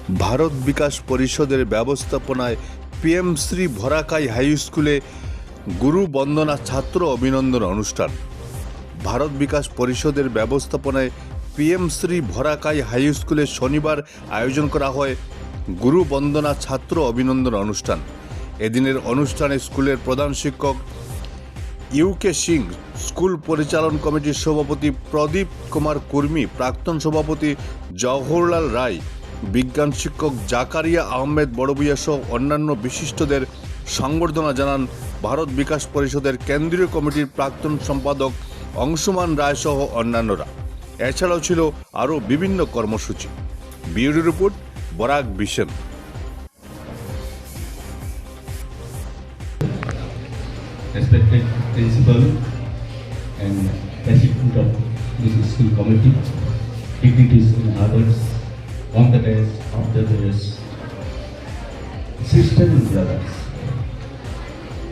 ভারত বিকাশ পরিষদের ব্যবস্থাপনায় PM Shri ভরাকাই high স্কুলে গুরু বন্দনা ছাত্র অভিনন্দন অনুষ্ঠান। ভারত বিকাশ পরিষদের ব্যবস্থাপনায় পিএম শ্রী ভরাকাই হাই স্কুলে শনিবার আয়োজন করা হয় গুরু বন্দনা ছাত্র অভিনন্দন অনুষ্ঠান। এদিনের অনুষ্ঠানে স্কুলের প্রধান শিক্ষক ইউকে সিং, স্কুল পরিচালন কমিটির সভাপতি প্রদীপ কুমার কুর্মি, প্রাক্তন সভাপতি জওহরলাল রায়, বিজ্ঞান শিক্ষক জাকারিয়া আহমেদ বড়ভূইয়া সহ অন্যান্য বিশিষ্টদের সংবর্ধনা জানান ভারত বিকাশ পরিষদের কেন্দ্রীয় কমিটির প্রাক্তন সম্পাদক অংশুমান রায় সহ অন্যান্যরা। এছাড়াও ছিল আরও বিভিন্ন কর্মসূচি। Bureau report, Barak vision. Respected principal and president of this school committee, dignitaries and others, on the dais, after the dais, sisters and brothers,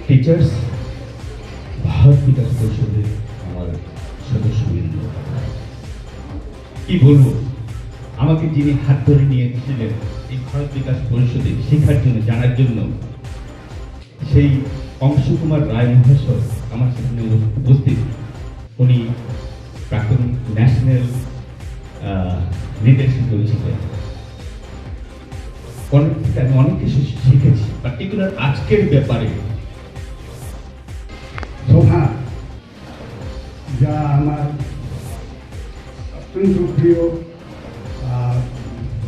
teachers, Bharat Vikas পরিষদের আমার সদস্যবৃন্দ, কি বলবো, আমাকে যিনি হাত ধরে নিয়ে এসেছিলেন এই ভারত বিকাশ পরিষদে শেখার জন্য, জানার জন্য, সেই অংশুকুমার রায় মহাশয় আমার সামনে উপস্থিত। উনি প্রাক্তন ন্যাশনাল লিডারশিপ করেছিলেন। আমি অনেক কিছু শিখেছি, পার্টিকুলার আজকের ব্যাপারে। শোভা, যা আমার অত্যন্ত প্রিয়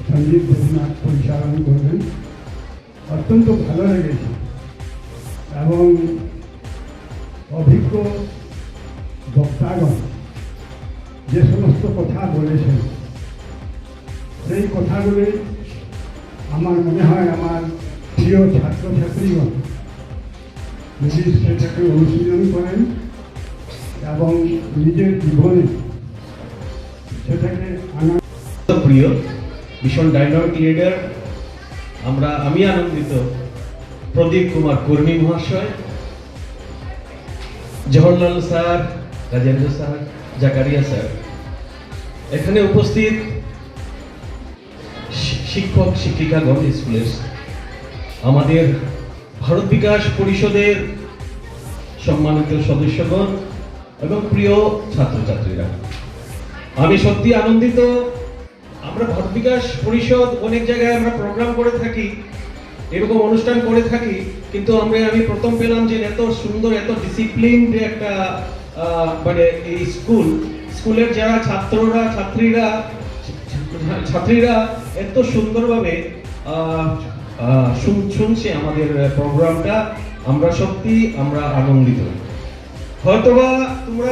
সঞ্জীব দেবনাথ পরিচালন করবেন, অত্যন্ত ভালো লেগেছে এবং অভিজ্ঞ বক্তাগণ যে সমস্ত কথা বলেছেন সেই কথাগুলি আমার মনে হয় আমার প্রিয় ছাত্রছাত্রীগণ যদি সেটাকে অনুশীলন করেন এবং নিজের জীবনে সেটাকে প্রিয় ভীষণ ডাইনামিক লিডার, আমি আনন্দিত প্রদীপ কুমার কুর্মি মহাশয়, Jawaharlal sir, Rajendra sir, Zakaria sir, এখানে উপস্থিত শিক্ষক শিক্ষিকাগণ, স্কুলের আমাদের ভারত বিকাশ পরিষদের সম্মানিত সদস্যগণ এবং প্রিয় ছাত্রছাত্রীরা, আমি সত্যি আনন্দিত। আমরা ভারত বিকাশ পরিষদ অনেক জায়গায় আমরা প্রোগ্রাম করে থাকি, এরকম অনুষ্ঠান করে থাকি, কিন্তু আমি প্রথম পেলাম যে এত সুন্দর, এত ডিসিপ্লিন একটা মানে এই স্কুলের যারা ছাত্রীরা এত সুন্দরভাবে শুনছে আমাদের প্রোগ্রামটা। আমরা আনন্দিত। হয়তোবা তোমরা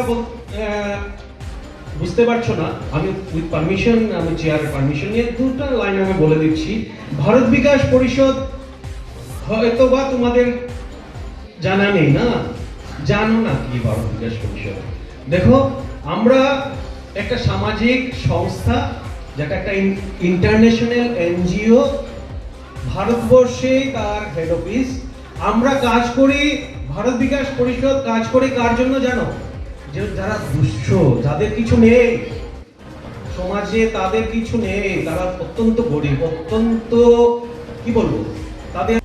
বুঝতে পারছো না, আমি উইথ পারমিশন, আমি চেয়ারের পারমিশন নিয়ে দুটো লাইন আমি বলে দিচ্ছি। ভারত বিকাশ পরিষদ হয়তোবা তোমাদের জানা নেই, না জানো না কি ভারত বিকাশ পরিষদ। দেখো, আমরা একটা সামাজিক সংস্থা, যেটা একটা ইন্টারন্যাশনাল এনজিও, ভারতবর্ষে তার হেড অফিস। আমরা কাজ করি, ভারত বিকাশ পরিষদ কাজ করে কার জন্য জানো? যে যারা দুঃস্থ, যাদের কিছু নেই সমাজে, তাদের কিছু নেই, তারা অত্যন্ত গরিব, অত্যন্ত কি বলবো, তাদের